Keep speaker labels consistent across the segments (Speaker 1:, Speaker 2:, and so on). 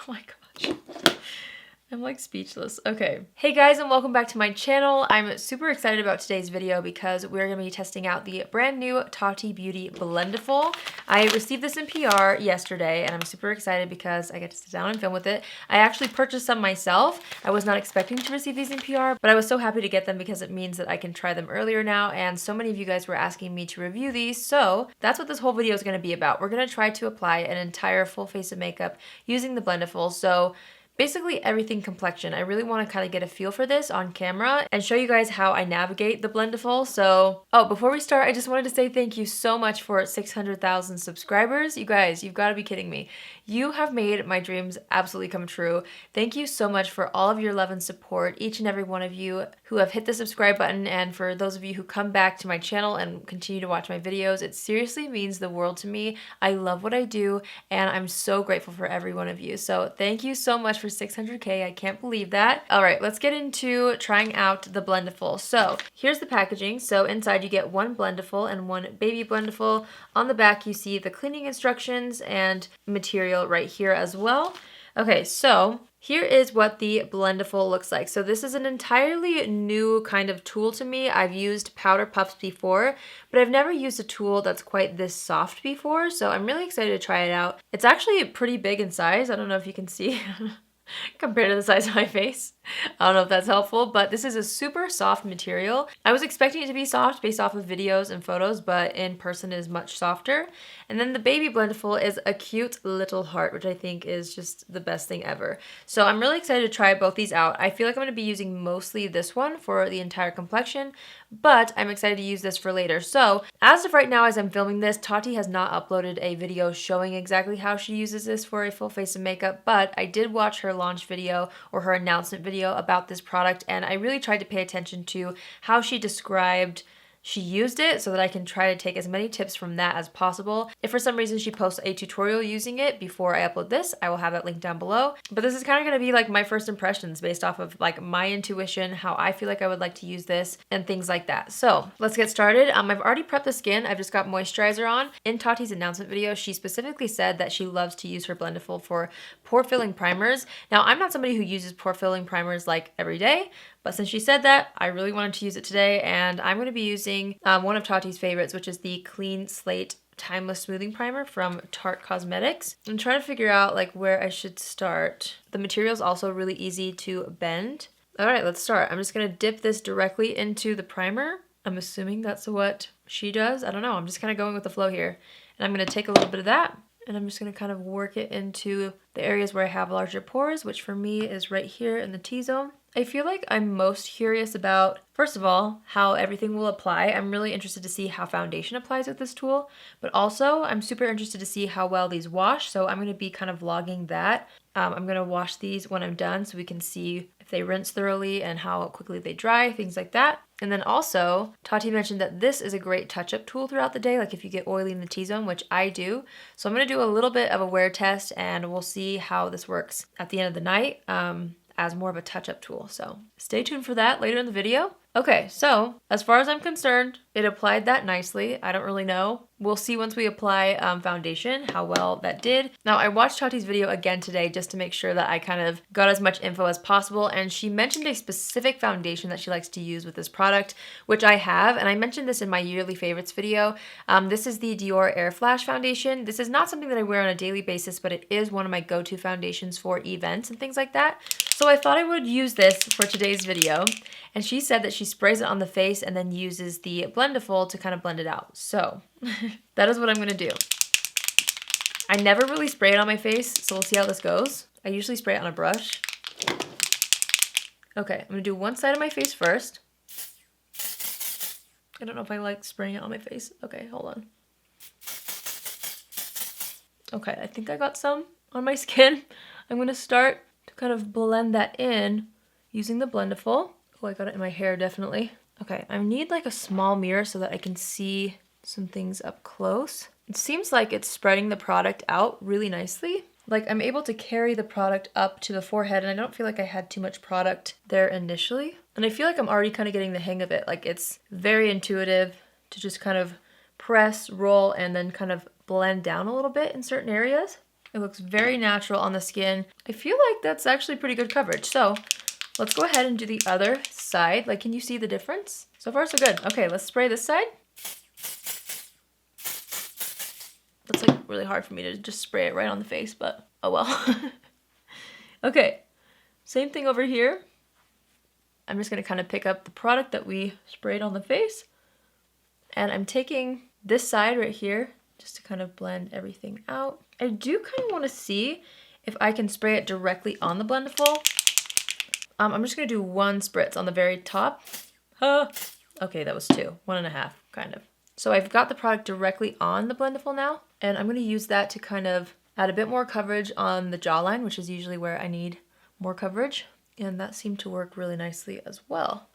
Speaker 1: Oh my gosh. I'm like speechless. Okay. Hey guys, and welcome back to my channel. I'm super excited about today's video because we're going to be testing out the brand new Tati Beauty Blendiful. I received this in PR yesterday and I'm super excited because I get to sit down and film with it. I actually purchased some myself. I was not expecting to receive these in PR, but I was so happy to get them because it means that I can try them earlier now, and so many of you guys were asking me to review these, so that's what this whole video is going to be about. We're going to try to apply an entire full face of makeup using the Blendiful. So basically everything complexion. I really want to kind of get a feel for this on camera and show you guys how I navigate the Blendiful. So, before we start, I just wanted to say thank you so much for 600,000 subscribers. You guys, you've got to be kidding me. You have made my dreams absolutely come true. Thank you so much for all of your love and support, each and every one of you who have hit the subscribe button, and for those of you who come back to my channel and continue to watch my videos. It seriously means the world to me. I love what I do and I'm so grateful for every one of you. So thank you so much for 600K. I can't believe that. All right, let's get into trying out the Blendiful. So here's the packaging. So inside you get one Blendiful and one baby Blendiful. On the back you see the cleaning instructions and material right here as well. Okay, so here is what the Blendiful looks like. So this is an entirely new kind of tool to me. I've used powder puffs before, but I've never used a tool that's quite this soft before, so I'm really excited to try it out. It's actually pretty big in size. I don't know if you can see compared to the size of my face. I don't know if that's helpful, but this is a super soft material. I was expecting it to be soft based off of videos and photos, but in person it is much softer. And then the baby Blendiful is a cute little heart, which I think is just the best thing ever. So I'm really excited to try both these out. I feel like I'm going to be using mostly this one for the entire complexion, but I'm excited to use this for later. So as of right now, as I'm filming this, Tati has not uploaded a video showing exactly how she uses this for a full face of makeup, but I did watch her launch video or her announcement video about this product, and I really tried to pay attention to how she described she used it so that I can try to take as many tips from that as possible. If for some reason she posts a tutorial using it before I upload this, I will have that linked down below. But this is kind of going to be like my first impressions based off of like my intuition, how I feel like I would like to use this, and things like that. So let's get started. I've already prepped the skin. I've just got moisturizer on. In Tati's announcement video, she specifically said that she loves to use her Blendiful for pore filling primers. Now, I'm not somebody who uses pore filling primers like every day, but since she said that, I really wanted to use it today, and I'm going to be using one of Tati's favorites, which is the Clean Slate Timeless Smoothing Primer from Tarte Cosmetics. I'm trying to figure out like where I should start. The material is also really easy to bend. All right, let's start. I'm just going to dip this directly into the primer. I'm assuming that's what she does. I don't know. I'm just kind of going with the flow here. And I'm going to take a little bit of that, and I'm just going to kind of work it into the areas where I have larger pores, which for me is right here in the T-zone. I feel like I'm most curious about, first of all, how everything will apply. I'm really interested to see how foundation applies with this tool, but also I'm super interested to see how well these wash, so I'm going to be kind of vlogging that. I'm going to wash these when I'm done so we can see if they rinse thoroughly and how quickly they dry, things like that. And then also, Tati mentioned that this is a great touch-up tool throughout the day, like if you get oily in the T-zone, which I do. So I'm going to do a little bit of a wear test, and we'll see how this works at the end of the night. As more of a touch-up tool. So stay tuned for that later in the video. Okay, so as far as I'm concerned, it applied that nicely. I don't really know. We'll see once we apply foundation how well that did. Now, I watched Tati's video again today just to make sure that I kind of got as much info as possible, and she mentioned a specific foundation that she likes to use with this product, which I have, and I mentioned this in my yearly favorites video. This is the Dior Air Flash foundation. This is not something that I wear on a daily basis, but it is one of my go-to foundations for events and things like that. So I thought I would use this for today's video, and she said that she sprays it on the face and then uses the Blendiful to kind of blend it out. So that is what I'm going to do. I never really spray it on my face, so we'll see how this goes. I usually spray it on a brush. Okay, I'm going to do one side of my face first. I don't know if I like spraying it on my face. Okay, hold on. Okay, I think I got some on my skin. I'm going to start to kind of blend that in using the Blendiful. Oh, I got it in my hair, definitely. Okay, I need like a small mirror so that I can see some things up close. It seems like it's spreading the product out really nicely. Like I'm able to carry the product up to the forehead, and I don't feel like I had too much product there initially. And I feel like I'm already kind of getting the hang of it. Like it's very intuitive to just kind of press, roll, and then kind of blend down a little bit in certain areas. It looks very natural on the skin. I feel like that's actually pretty good coverage. So let's go ahead and do the other side. Like, can you see the difference? So far, so good. Okay, let's spray this side. That's like really hard for me to just spray it right on the face, but oh well. Okay, same thing over here. I'm just gonna kind of pick up the product that we sprayed on the face. And I'm taking this side right here just to kind of blend everything out. I do kind of want to see if I can spray it directly on the Blendiful. I'm just gonna do one spritz on the very top. Okay, that was 2, 1.5, kind of. So I've got the product directly on the Blendiful now, and I'm gonna use that to kind of add a bit more coverage on the jawline, which is usually where I need more coverage. And that seemed to work really nicely as well.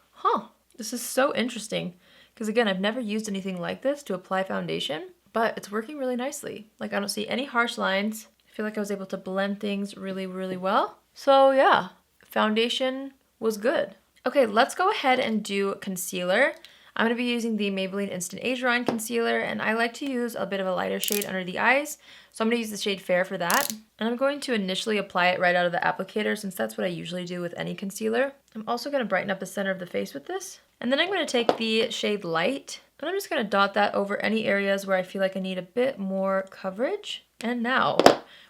Speaker 1: This is so interesting. Because again, I've never used anything like this to apply foundation, but it's working really nicely. Like, I don't see any harsh lines. I feel like I was able to blend things really, really well. So yeah, foundation was good. Okay, let's go ahead and do concealer. I'm going to be using the Maybelline Instant Age Rewind Concealer, and I like to use a bit of a lighter shade under the eyes. So I'm going to use the shade Fair for that. And I'm going to initially apply it right out of the applicator, since that's what I usually do with any concealer. I'm also going to brighten up the center of the face with this. And then I'm going to take the shade Light, and I'm just going to dot that over any areas where I feel like I need a bit more coverage. And now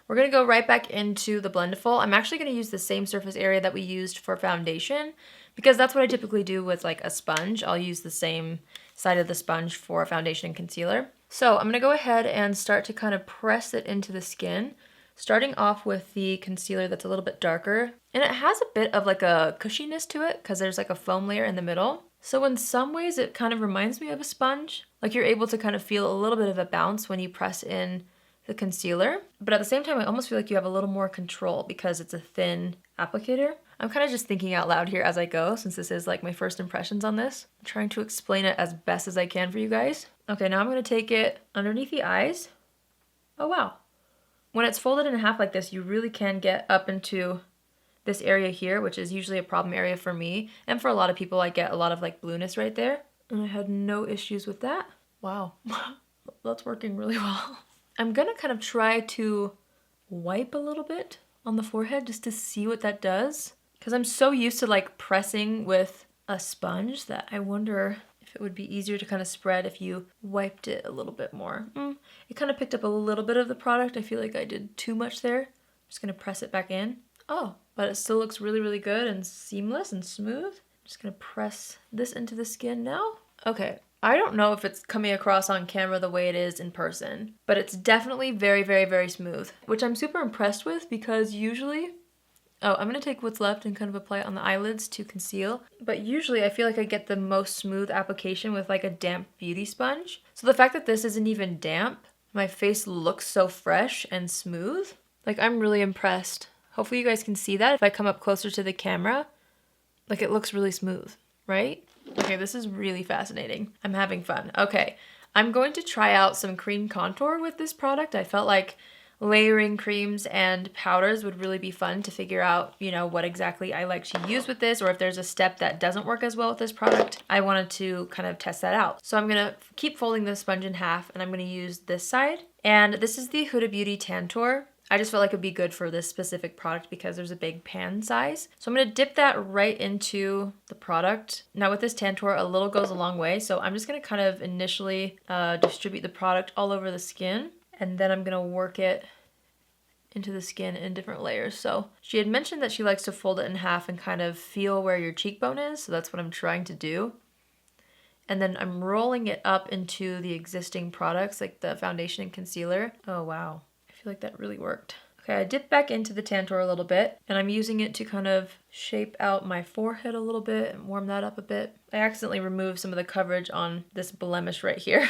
Speaker 1: we're going to go right back into the Blendiful. I'm actually going to use the same surface area that we used for foundation, because that's what I typically do with like a sponge. I'll use the same side of the sponge for foundation and concealer. So I'm going to go ahead and start to kind of press it into the skin, starting off with the concealer that's a little bit darker. And it has a bit of like a cushiness to it because there's like a foam layer in the middle. So in some ways it kind of reminds me of a sponge. Like, you're able to kind of feel a little bit of a bounce when you press in the concealer. But at the same time, I almost feel like you have a little more control because it's a thin applicator. I'm kind of just thinking out loud here as I go, since this is like my first impressions on this. I'm trying to explain it as best as I can for you guys. Okay, now I'm going to take it underneath the eyes. Oh wow. When it's folded in half like this, you really can get up into this area here, which is usually a problem area for me. And for a lot of people, I get a lot of like blueness right there. And I had no issues with that. Wow, that's working really well. I'm gonna kind of try to wipe a little bit on the forehead just to see what that does. Because I'm so used to like pressing with a sponge that I wonder if it would be easier to kind of spread if you wiped it a little bit more. It kind of picked up a little bit of the product. I feel like I did too much there. I'm just gonna press it back in. Oh, but it still looks really, really good and seamless and smooth. I'm just gonna press this into the skin now. Okay, I don't know if it's coming across on camera the way it is in person, but it's definitely very, very, very smooth, which I'm super impressed with because usually, I'm gonna take what's left and kind of apply it on the eyelids to conceal. But usually I feel like I get the most smooth application with like a damp beauty sponge. So the fact that this isn't even damp, my face looks so fresh and smooth. Like, I'm really impressed. Hopefully you guys can see that if I come up closer to the camera. Like, it looks really smooth, right? Okay, this is really fascinating. I'm having fun. Okay, I'm going to try out some cream contour with this product. I felt like layering creams and powders would really be fun to figure out, you know, what exactly I like to use with this, or if there's a step that doesn't work as well with this product. I wanted to kind of test that out. So I'm gonna keep folding the sponge in half, and I'm gonna use this side. And this is the Huda Beauty Tantour. I just felt like it would be good for this specific product because there's a big pan size. So I'm gonna dip that right into the product. Now with this Tantour, a little goes a long way. So I'm just gonna kind of initially distribute the product all over the skin. And then I'm gonna work it into the skin in different layers. So she had mentioned that she likes to fold it in half and kind of feel where your cheekbone is. So that's what I'm trying to do. And then I'm rolling it up into the existing products, like the foundation and concealer. Oh wow, I feel like that really worked. Okay, I dipped back into the Tantour a little bit, and I'm using it to kind of shape out my forehead a little bit and warm that up a bit. I accidentally removed some of the coverage on this blemish right here.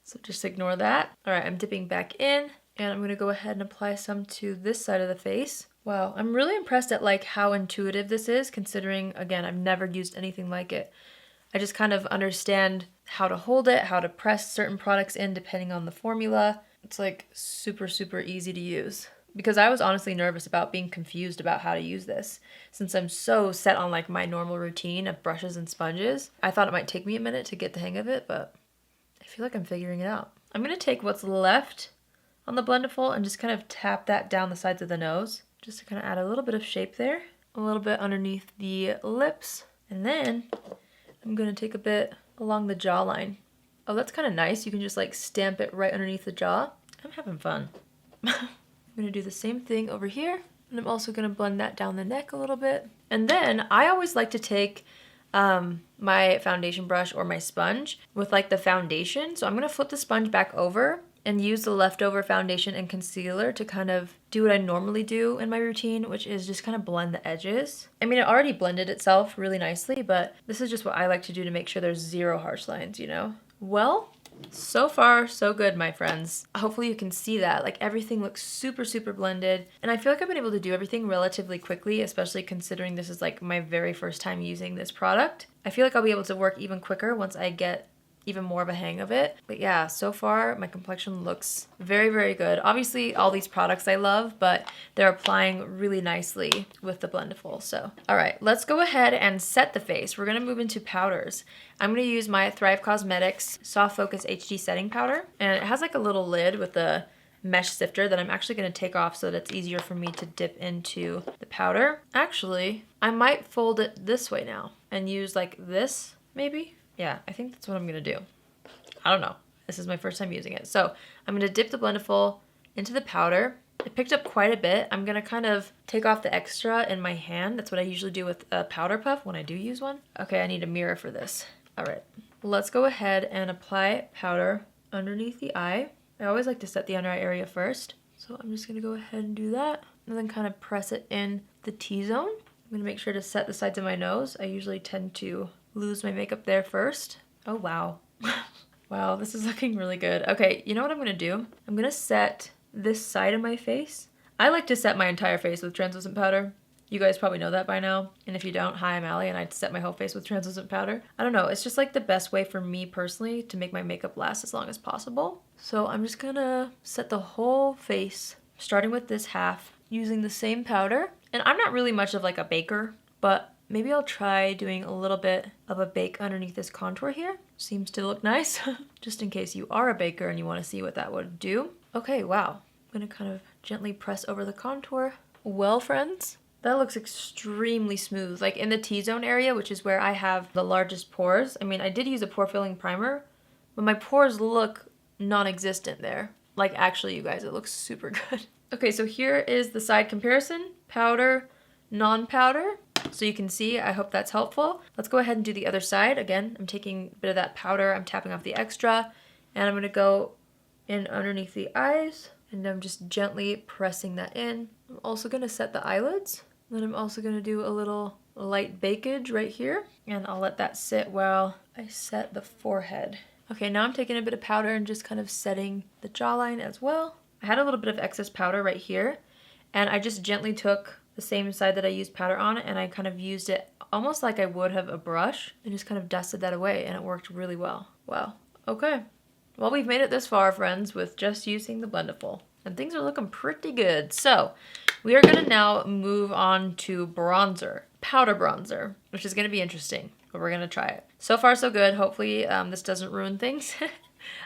Speaker 1: So just ignore that. All right, I'm dipping back in, and I'm gonna go ahead and apply some to this side of the face. Wow, I'm really impressed at like how intuitive this is, considering, again, I've never used anything like it. I just kind of understand how to hold it, how to press certain products in depending on the formula. It's like super, super easy to use. Because I was honestly nervous about being confused about how to use this. Since I'm so set on like my normal routine of brushes and sponges, I thought it might take me a minute to get the hang of it, but I feel like I'm figuring it out. I'm gonna take what's left on the Blendiful and just kind of tap that down the sides of the nose, just to kind of add a little bit of shape there. A little bit underneath the lips. And then I'm going to take a bit along the jawline. Oh, that's kind of nice. You can just like stamp it right underneath the jaw. I'm having fun. I'm going to do the same thing over here. And I'm also going to blend that down the neck a little bit. And then I always like to take my foundation brush or my sponge with like the foundation. So I'm going to flip the sponge back over and use the leftover foundation and concealer to kind of do what I normally do in my routine, which is just kind of blend the edges. I mean, it already blended itself really nicely, but this is just what I like to do to make sure there's zero harsh lines, you know? Well, so far, so good, my friends. Hopefully you can see that. Like, everything looks super, super blended. And I feel like I've been able to do everything relatively quickly, especially considering this is like my very first time using this product. I feel like I'll be able to work even quicker once I get even more of a hang of it. But yeah, so far my complexion looks very, very good. Obviously all these products I love, but they're applying really nicely with the Blendiful. So, all right, let's go ahead and set the face. We're gonna move into powders. I'm gonna use my Thrive Cosmetics Soft Focus HD Setting Powder. And it has like a little lid with a mesh sifter that I'm actually gonna take off so that it's easier for me to dip into the powder. Actually, I might fold it this way now and use like this, maybe? Yeah, I think that's what I'm gonna do. I don't know. This is my first time using it. So I'm gonna dip the Blendiful into the powder. It picked up quite a bit. I'm gonna kind of take off the extra in my hand. That's what I usually do with a powder puff when I do use one. Okay, I need a mirror for this. All right, let's go ahead and apply powder underneath the eye. I always like to set the under eye area first. So I'm just gonna go ahead and do that and then kind of press it in the T-zone. I'm gonna make sure to set the sides of my nose. I usually tend to lose my makeup there first. Oh, wow. Wow, this is looking really good. Okay, you know what I'm gonna do? I'm gonna set this side of my face. I like to set my entire face with translucent powder. You guys probably know that by now. And if you don't, hi, I'm Allie, and I set my whole face with translucent powder. I don't know, it's just like the best way for me personally to make my makeup last as long as possible. So I'm just gonna set the whole face, starting with this half, using the same powder. And I'm not really much of like a baker, but maybe I'll try doing a little bit of a bake underneath this contour here. Seems to look nice, just in case you are a baker and you want to see what that would do. Okay, wow. I'm gonna kind of gently press over the contour. Well, friends, that looks extremely smooth. Like in the T-zone area, which is where I have the largest pores. I mean, I did use a pore filling primer, but my pores look non-existent there. Like actually, you guys, it looks super good. Okay, so here is the side comparison. Powder, non-powder. So you can see, I hope that's helpful. Let's go ahead and do the other side. Again, I'm taking a bit of that powder, I'm tapping off the extra, and I'm gonna go in underneath the eyes, and I'm just gently pressing that in. I'm also gonna set the eyelids. Then I'm also gonna do a little light bakage right here, and I'll let that sit while I set the forehead. Okay, now I'm taking a bit of powder and just kind of setting the jawline as well. I had a little bit of excess powder right here, and I just gently took the same side that I used powder on, and I kind of used it almost like I would have a brush and just kind of dusted that away, and it worked really well. Wow. Okay. Well, we've made it this far, friends, with just using the Blendiful, and things are looking pretty good. So we are gonna now move on to bronzer, powder bronzer, which is gonna be interesting, but we're gonna try it. So far, so good. Hopefully this doesn't ruin things.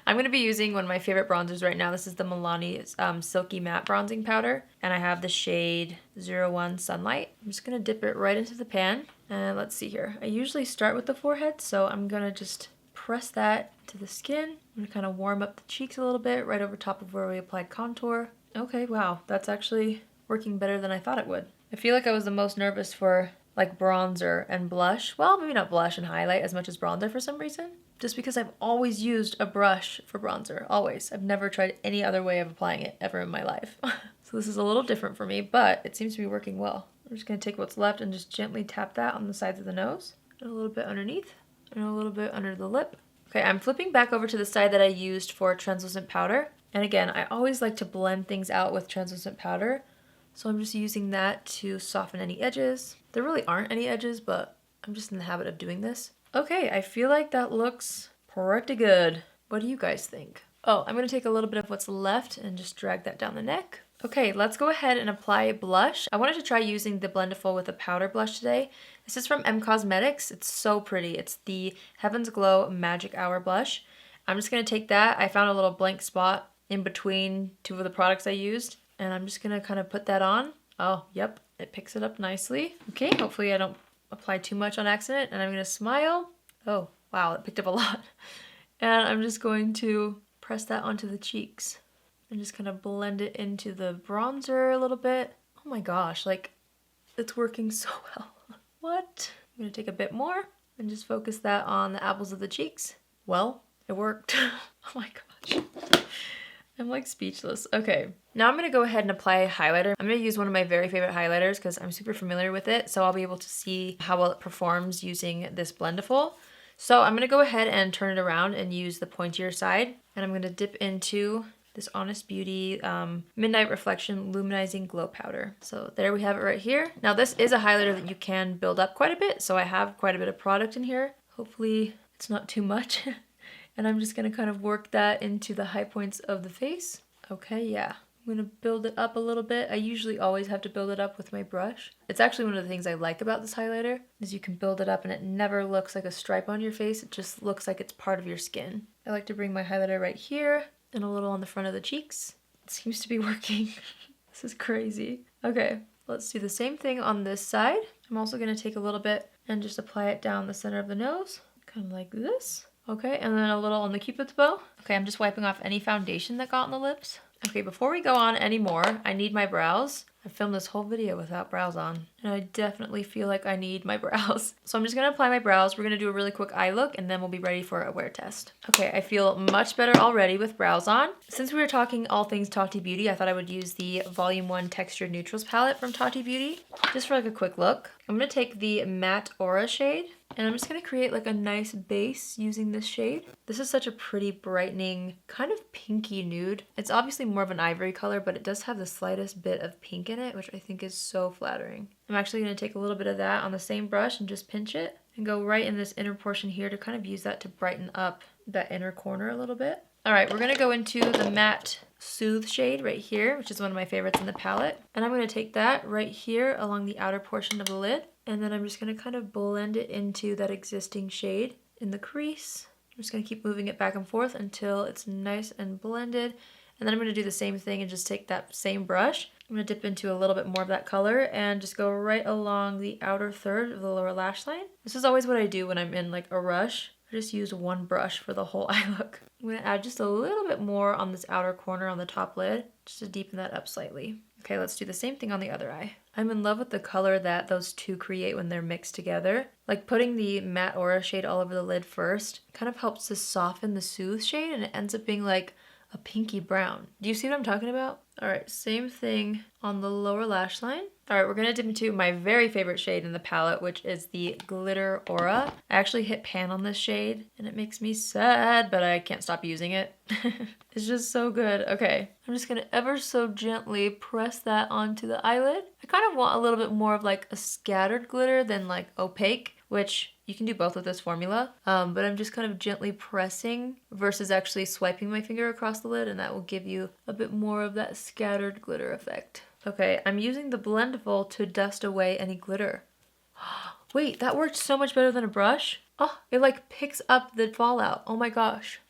Speaker 1: I'm going to be using one of my favorite bronzers right now. This is the Milani Silky Matte Bronzing Powder. And I have the shade 01 Sunlight. I'm just going to dip it right into the pan. And let's see here. I usually start with the forehead, so I'm going to just press that to the skin. I'm going to kind of warm up the cheeks a little bit right over top of where we applied contour. Okay, wow. That's actually working better than I thought it would. I feel like I was the most nervous for like bronzer and blush. Well, maybe not blush and highlight as much as bronzer for some reason. Just because I've always used a brush for bronzer, always. I've never tried any other way of applying it ever in my life. So this is a little different for me, but it seems to be working well. I'm just gonna take what's left and just gently tap that on the sides of the nose, and a little bit underneath, and a little bit under the lip. Okay, I'm flipping back over to the side that I used for translucent powder. And again, I always like to blend things out with translucent powder. So I'm just using that to soften any edges. There really aren't any edges, but I'm just in the habit of doing this. Okay, I feel like that looks pretty good. What do you guys think? Oh, I'm gonna take a little bit of what's left and just drag that down the neck. Okay, let's go ahead and apply blush. I wanted to try using the Blendiful with a powder blush today. This is from M Cosmetics. It's so pretty. It's the Heaven's Glow Magic Hour Blush. I'm just gonna take that. I found a little blank spot in between two of the products I used. And I'm just gonna kind of put that on. Oh, yep, it picks it up nicely. Okay, hopefully I don't apply too much on accident. And I'm gonna smile. Oh, wow, it picked up a lot. And I'm just going to press that onto the cheeks and just kind of blend it into the bronzer a little bit. Oh my gosh, like it's working so well. What? I'm gonna take a bit more and just focus that on the apples of the cheeks. Well, it worked. Oh my gosh. I'm like speechless. Okay, now I'm gonna go ahead and apply a highlighter. I'm gonna use one of my very favorite highlighters because I'm super familiar with it, so I'll be able to see how well it performs using this Blendiful. So I'm gonna go ahead and turn it around and use the pointier side, and I'm gonna dip into this Honest Beauty Midnight Reflection Luminizing Glow Powder. So there we have it right here. Now this is a highlighter that you can build up quite a bit, so I have quite a bit of product in here. Hopefully it's not too much. And I'm just gonna kind of work that into the high points of the face. Okay, yeah. I'm gonna build it up a little bit. I usually always have to build it up with my brush. It's actually one of the things I like about this highlighter is you can build it up and it never looks like a stripe on your face. It just looks like it's part of your skin. I like to bring my highlighter right here and a little on the front of the cheeks. It seems to be working. This is crazy. Okay, let's do the same thing on this side. I'm also gonna take a little bit and just apply it down the center of the nose, kind of like this. Okay, and then a little on the cupid's bow. Okay, I'm just wiping off any foundation that got on the lips. Okay, before we go on anymore, I need my brows. I filmed this whole video without brows on, and I definitely feel like I need my brows. So I'm just gonna apply my brows. We're gonna do a really quick eye look, and then we'll be ready for a wear test. Okay, I feel much better already with brows on. Since we were talking all things Tati Beauty, I thought I would use the Volume 1 Textured Neutrals palette from Tati Beauty, just for like a quick look. I'm gonna take the Matte Aura shade, and I'm just gonna create like a nice base using this shade. This is such a pretty brightening, kind of pinky nude. It's obviously more of an ivory color, but it does have the slightest bit of pink in it, which I think is so flattering. I'm actually gonna take a little bit of that on the same brush and just pinch it and go right in this inner portion here to kind of use that to brighten up that inner corner a little bit. All right, we're gonna go into the Matte Soothe shade right here, which is one of my favorites in the palette. And I'm gonna take that right here along the outer portion of the lid. And then I'm just gonna kind of blend it into that existing shade in the crease. I'm just gonna keep moving it back and forth until it's nice and blended. And then I'm gonna do the same thing and just take that same brush. I'm gonna dip into a little bit more of that color and just go right along the outer third of the lower lash line. This is always what I do when I'm in like a rush. I just use one brush for the whole eye look. I'm gonna add just a little bit more on this outer corner on the top lid, just to deepen that up slightly. Okay, let's do the same thing on the other eye. I'm in love with the color that those two create when they're mixed together. Like putting the Matte Aura shade all over the lid first kind of helps to soften the Soothe shade, and it ends up being like a pinky brown. Do you see what I'm talking about? All right, same thing on the lower lash line. All right, we're gonna dip into my very favorite shade in the palette, which is the Glitter Aura. I actually hit pan on this shade and it makes me sad, but I can't stop using it. It's just so good. Okay, I'm just gonna ever so gently press that onto the eyelid. I kind of want a little bit more of like a scattered glitter than like opaque, which you can do both with this formula, but I'm just kind of gently pressing versus actually swiping my finger across the lid, and that will give you a bit more of that scattered glitter effect. Okay, I'm using the Blendiful to dust away any glitter. Wait, that worked so much better than a brush. Oh, it like picks up the fallout. Oh my gosh.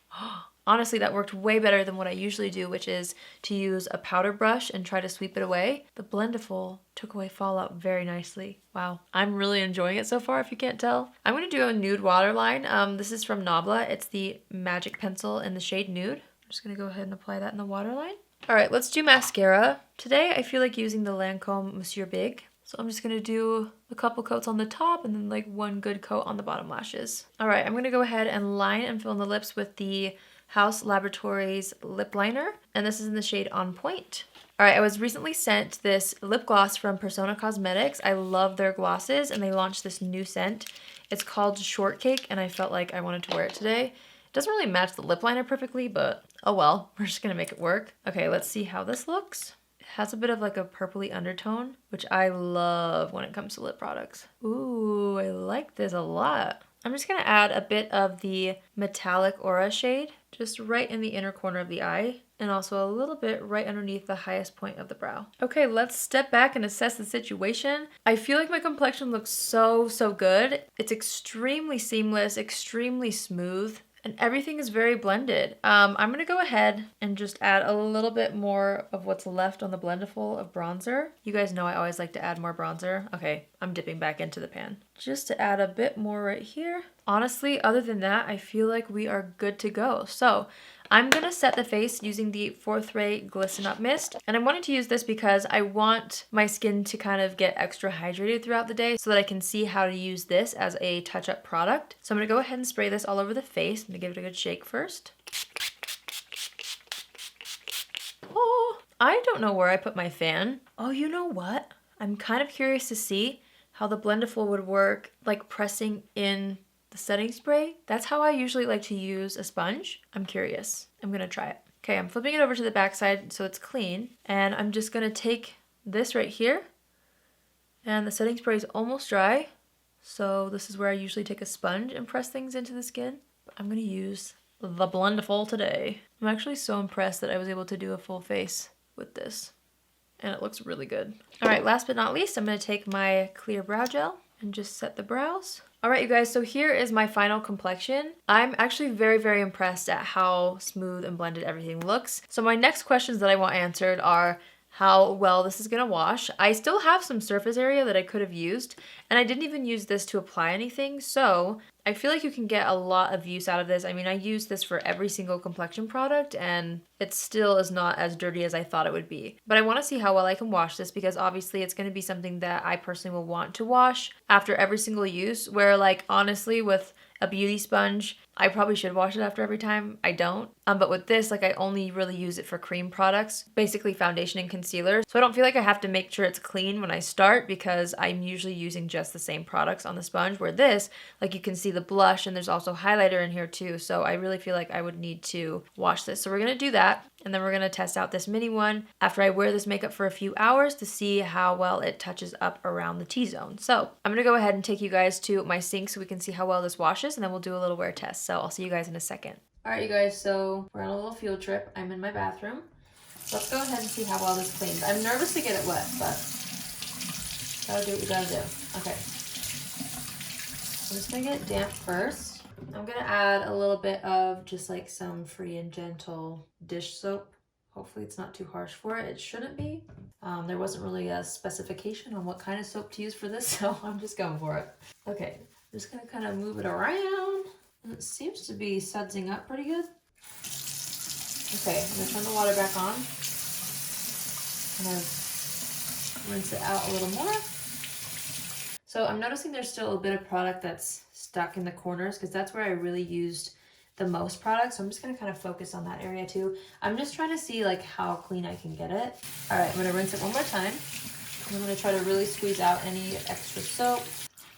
Speaker 1: Honestly, that worked way better than what I usually do, which is to use a powder brush and try to sweep it away. The Blendiful took away fallout very nicely. Wow, I'm really enjoying it so far, if you can't tell. I'm gonna do a nude waterline. This is from Nabla. It's the Magic Pencil in the shade Nude. I'm just gonna go ahead and apply that in the waterline. All right, let's do mascara. Today, I feel like using the Lancome Monsieur Big. So I'm just gonna do a couple coats on the top and then like one good coat on the bottom lashes. All right, I'm gonna go ahead and line and fill in the lips with the House Laboratories lip liner, and this is in the shade On Point. All right, I was recently sent this lip gloss from Persona Cosmetics. I love their glosses, and they launched this new scent. It's called Shortcake, and I felt like I wanted to wear it today. It doesn't really match the lip liner perfectly, but oh well, we're just gonna make it work. Okay, let's see how this looks. It has a bit of like a purpley undertone, which I love when it comes to lip products. Ooh, I like this a lot. I'm just gonna add a bit of the Metallic Aura shade, just right in the inner corner of the eye, and also a little bit right underneath the highest point of the brow. Okay, let's step back and assess the situation. I feel like my complexion looks so good. It's extremely seamless, extremely smooth, and everything is very blended. I'm gonna go ahead and just add a little bit more of what's left on the Blendiful of bronzer. You guys know I always like to add more bronzer. Okay, I'm dipping back into the pan. Just to add a bit more right here. Honestly, other than that, I feel like we are good to go. So I'm gonna set the face using the 4th Ray Glisten Up Mist. And I wanted to use this because I want my skin to kind of get extra hydrated throughout the day so that I can see how to use this as a touch-up product. So I'm gonna go ahead and spray this all over the face. I'm gonna give it a good shake first. Oh, I don't know where I put my fan. Oh, you know what? I'm kind of curious to see how the Blendiful would work, like pressing in the setting spray. That's how I usually like to use a sponge. I'm curious. I'm gonna try it. Okay, I'm flipping it over to the back side so it's clean. And I'm just gonna take this right here. And the setting spray is almost dry. So this is where I usually take a sponge and press things into the skin. But I'm gonna use the Blendiful today. I'm actually so impressed that I was able to do a full face with this. And it looks really good. All right, last but not least, I'm gonna take my clear brow gel and just set the brows. All right, you guys, so here is my final complexion. I'm actually very, very impressed at how smooth and blended everything looks. So my next questions that I want answered are how well this is gonna wash. I still have some surface area that I could have used, and I didn't even use this to apply anything, so I feel like you can get a lot of use out of this. I mean, I use this for every single complexion product, and it still is not as dirty as I thought it would be. But I wanna see how well I can wash this because obviously it's gonna be something that I personally will want to wash after every single use, where like honestly with a beauty sponge, I probably should wash it after every time. I don't. But with this, like I only really use it for cream products, basically foundation and concealer. So I don't feel like I have to make sure it's clean when I start because I'm usually using just the same products on the sponge, where this, like you can see the blush and there's also highlighter in here too. So I really feel like I would need to wash this. So we're gonna do that. And then we're gonna test out this mini one after I wear this makeup for a few hours to see how well it touches up around the T-zone. So I'm gonna go ahead and take you guys to my sink so we can see how well this washes, and then we'll do a little wear test. So I'll see you guys in a second. All right, you guys, so we're on a little field trip. I'm in my bathroom. Let's go ahead and see how well this cleans. I'm nervous to get it wet, but gotta do what you gotta do. Okay. I'm just gonna get it damp first. I'm gonna add a little bit of just like some free and gentle dish soap. Hopefully it's not too harsh for it. It shouldn't be. There wasn't really a specification on what kind of soap to use for this, so I'm just going for it. Okay, I'm just gonna kind of move it around. And it seems to be sudsing up pretty good. Okay, I'm gonna turn the water back on. Kind of rinse it out a little more. So I'm noticing there's still a bit of product that's stuck in the corners because that's where I really used the most product. So I'm just gonna kind of focus on that area too. I'm just trying to see like how clean I can get it. All right, I'm gonna rinse it one more time. And I'm gonna try to really squeeze out any extra soap.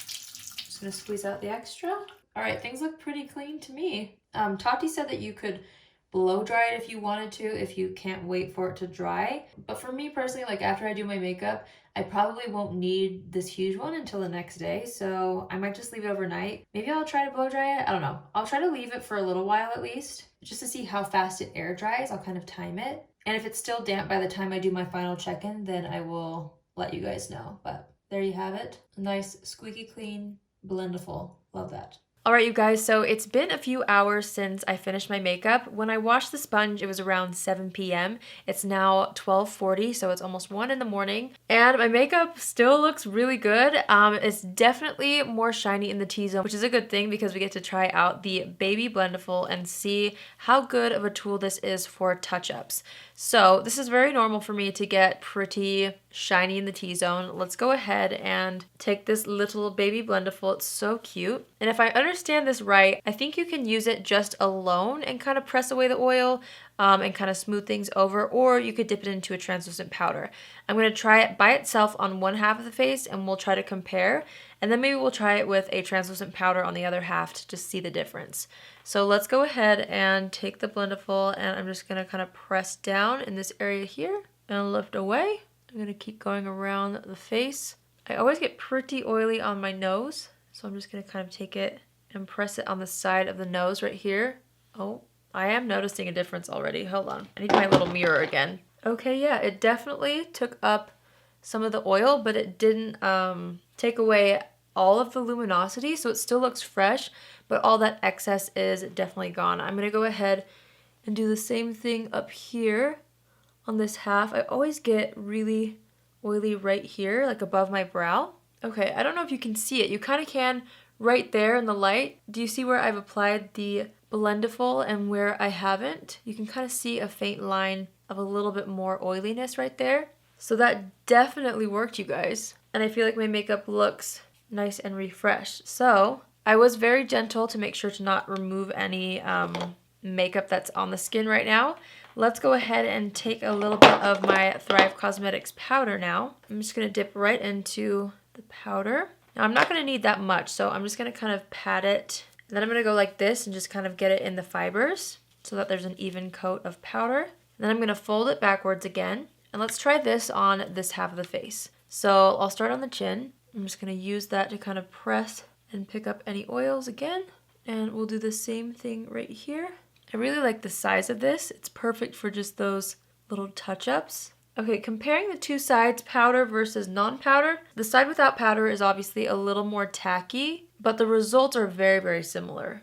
Speaker 1: Just gonna squeeze out the extra. All right, things look pretty clean to me. Tati said that you could blow dry it if you wanted to, if you can't wait for it to dry. But for me personally, like after I do my makeup, I probably won't need this huge one until the next day. So I might just leave it overnight. Maybe I'll try to blow dry it. I don't know. I'll try to leave it for a little while at least, just to see how fast it air dries. I'll kind of time it. And if it's still damp by the time I do my final check-in, then I will let you guys know. But there you have it. A nice, squeaky clean, Blendiful. Love that. All right, you guys, so it's been a few hours since I finished my makeup. When I washed the sponge, it was around 7 p.m. It's now 12:40, so it's almost 1 in the morning. And my makeup still looks really good. It's definitely more shiny in the T-zone, which is a good thing because we get to try out the Baby Blendiful and see how good of a tool this is for touch-ups. So this is very normal for me to get pretty shiny in the T-zone. Let's go ahead and take this little Baby Blendiful. It's so cute. And if I understand this right, I think you can use it just alone and kind of press away the oil and kind of smooth things over, or you could dip it into a translucent powder. I'm going to try it by itself on one half of the face and we'll try to compare. And then maybe we'll try it with a translucent powder on the other half to just see the difference. So let's go ahead and take the Blendiful and I'm just going to kind of press down in this area here and lift away. I'm going to keep going around the face. I always get pretty oily on my nose, so I'm just going to kind of take it and press it on the side of the nose right here. Oh, I am noticing a difference already. Hold on. I need my little mirror again. Okay, yeah, it definitely took up some of the oil, but it didn't take away all of the luminosity, so it still looks fresh, but all that excess is definitely gone. I'm gonna go ahead and do the same thing up here on this half. I always get really oily right here, like above my brow. Okay, I don't know if you can see it. You kind of can right there in the light. Do you see where I've applied the Blendiful and where I haven't? You can kind of see a faint line of a little bit more oiliness right there. So that definitely worked, you guys. And I feel like my makeup looks nice and refreshed. So I was very gentle to make sure to not remove any makeup that's on the skin right now. Let's go ahead and take a little bit of my Thrive Cosmetics powder now. I'm just going to dip right into the powder. Now I'm not going to need that much, so I'm just going to kind of pat it. And then I'm going to go like this and just kind of get it in the fibers so that there's an even coat of powder. And then I'm going to fold it backwards again. And let's try this on this half of the face. So I'll start on the chin. I'm just going to use that to kind of press and pick up any oils again. And we'll do the same thing right here. I really like the size of this. It's perfect for just those little touch-ups. Okay, comparing the two sides, powder versus non-powder, the side without powder is obviously a little more tacky, but the results are very, very similar.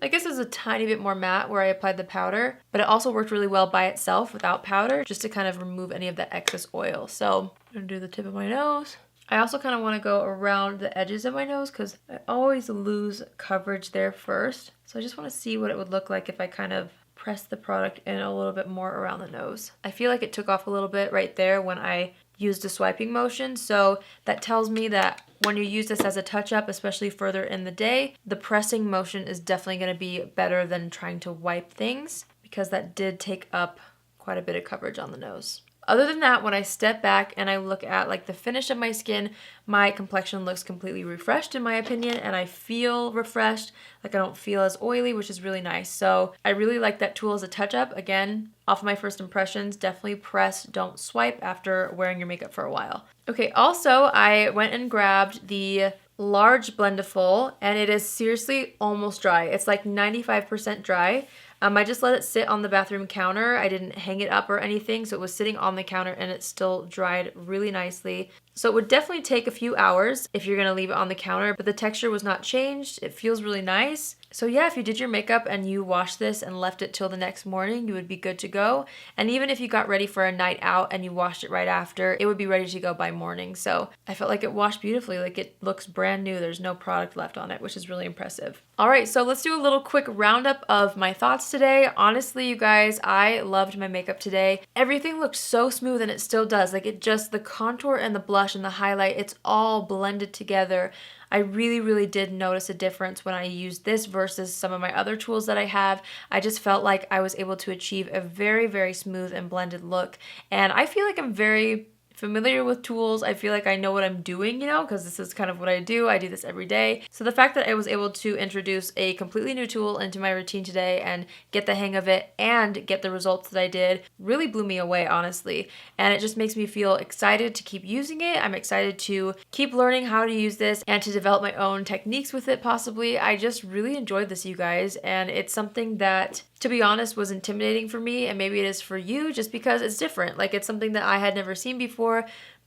Speaker 1: I guess it's a tiny bit more matte where I applied the powder, but it also worked really well by itself without powder, just to kind of remove any of that excess oil. So I'm gonna do the tip of my nose. I also kind of want to go around the edges of my nose because I always lose coverage there first. So I just want to see what it would look like if I kind of press the product in a little bit more around the nose. I feel like it took off a little bit right there when I used a swiping motion. So that tells me that when you use this as a touch-up, especially further in the day, the pressing motion is definitely going to be better than trying to wipe things because that did take up quite a bit of coverage on the nose. Other than that, when I step back and I look at like the finish of my skin, my complexion looks completely refreshed in my opinion, and I feel refreshed. Like I don't feel as oily, which is really nice. So I really like that tool as a touch-up. Again, off of my first impressions, definitely press, don't swipe after wearing your makeup for a while. Okay, also I went and grabbed the large Blendiful, and it is seriously almost dry. It's like 95% dry. I just let it sit on the bathroom counter. I didn't hang it up or anything, so it was sitting on the counter and it still dried really nicely. So it would definitely take a few hours if you're gonna leave it on the counter, but the texture was not changed. It feels really nice. So yeah, if you did your makeup and you washed this and left it till the next morning, you would be good to go. And even if you got ready for a night out and you washed it right after, it would be ready to go by morning. So I felt like it washed beautifully, like it looks brand new. There's no product left on it, which is really impressive. All right, so let's do a little quick roundup of my thoughts today. Honestly, you guys, I loved my makeup today. Everything looked so smooth, and it still does. Like it just, the contour and the blush and the highlight, it's all blended together. I really, really did notice a difference when I used this versus some of my other tools that I have. I just felt like I was able to achieve a very, very smooth and blended look. And I feel like I'm very familiar with tools. I feel like I know what I'm doing, you know, because this is kind of what I do. I do this every day. So the fact that I was able to introduce a completely new tool into my routine today and get the hang of it and get the results that I did really blew me away, honestly. And it just makes me feel excited to keep using it. I'm excited to keep learning how to use this and to develop my own techniques with it possibly. I just really enjoyed this, you guys, and it's something that, to be honest, was intimidating for me, and maybe it is for you just because it's different. Like it's something that I had never seen before,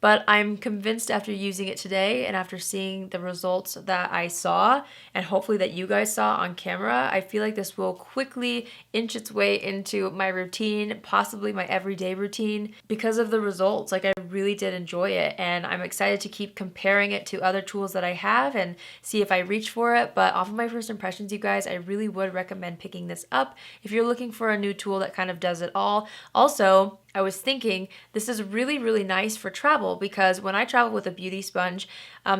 Speaker 1: but I'm convinced after using it today and after seeing the results that I saw and hopefully that you guys saw on camera, I feel like this will quickly inch its way into my routine, possibly my everyday routine because of the results. Like I really did enjoy it, and I'm excited to keep comparing it to other tools that I have and see if I reach for it. But off of my first impressions, you guys, I really would recommend picking this up if you're looking for a new tool that kind of does it all. Also, I was thinking this is really, really nice for travel because when I travel with a beauty sponge,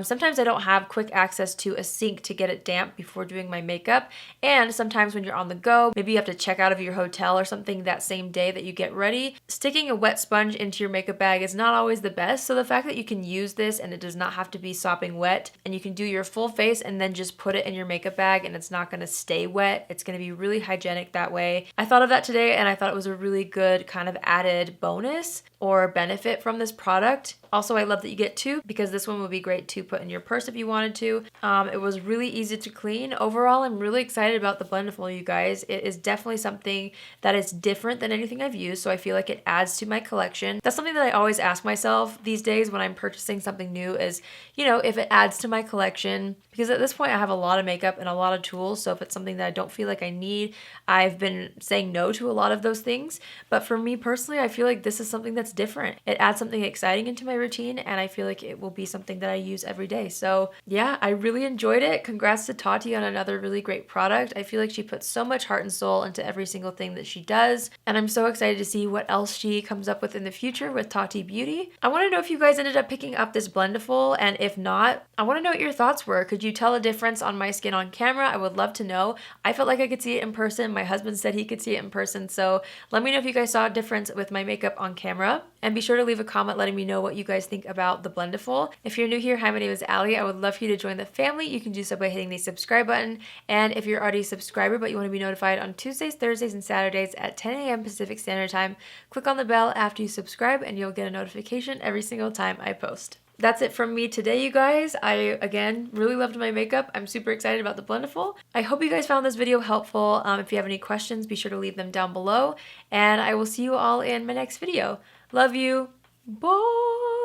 Speaker 1: sometimes I don't have quick access to a sink to get it damp before doing my makeup. And sometimes when you're on the go, maybe you have to check out of your hotel or something that same day that you get ready, sticking a wet sponge into your makeup bag is not always the best. So the fact that you can use this and it does not have to be sopping wet, and you can do your full face and then just put it in your makeup bag and it's not going to stay wet. It's going to be really hygienic that way. I thought of that today, and I thought it was a really good kind of added bonus or benefit from this product. Also, I love that you get two because this one would be great to put in your purse if you wanted to. It was really easy to clean. Overall, I'm really excited about the Blendiful, you guys. It is definitely something that is different than anything I've used, so I feel like it adds to my collection. That's something that I always ask myself these days when I'm purchasing something new is, you know, if it adds to my collection. Because at this point I have a lot of makeup and a lot of tools, so if it's something that I don't feel like I need, I've been saying no to a lot of those things. But for me personally, I feel like this is something that's different. It adds something exciting into my routine, and I feel like it will be something that I use every day. So yeah, I really enjoyed it. Congrats to Tati on another really great product. I feel like she puts so much heart and soul into every single thing that she does, and I'm so excited to see what else she comes up with in the future with Tati Beauty. I want to know if you guys ended up picking up this Blendiful, and if not, I want to know what your thoughts were. Could you tell a difference on my skin on camera? I would love to know. I felt like I could see it in person. My husband said he could see it in person, so let me know if you guys saw a difference with my makeup on camera, and be sure to leave a comment letting me know what you guys think about the Blendiful. If you're new here, hi, my name is Allie. I would love for you to join the family. You can do so by hitting the subscribe button, and if you're already a subscriber but you want to be notified on Tuesdays, Thursdays, and Saturdays at 10 a.m. Pacific Standard Time, click on the bell after you subscribe and you'll get a notification every single time I post. That's it from me today, you guys. I, again, really loved my makeup. I'm super excited about the Blendiful. I hope you guys found this video helpful. If you have any questions, be sure to leave them down below, and I will see you all in my next video. Love you. Bye!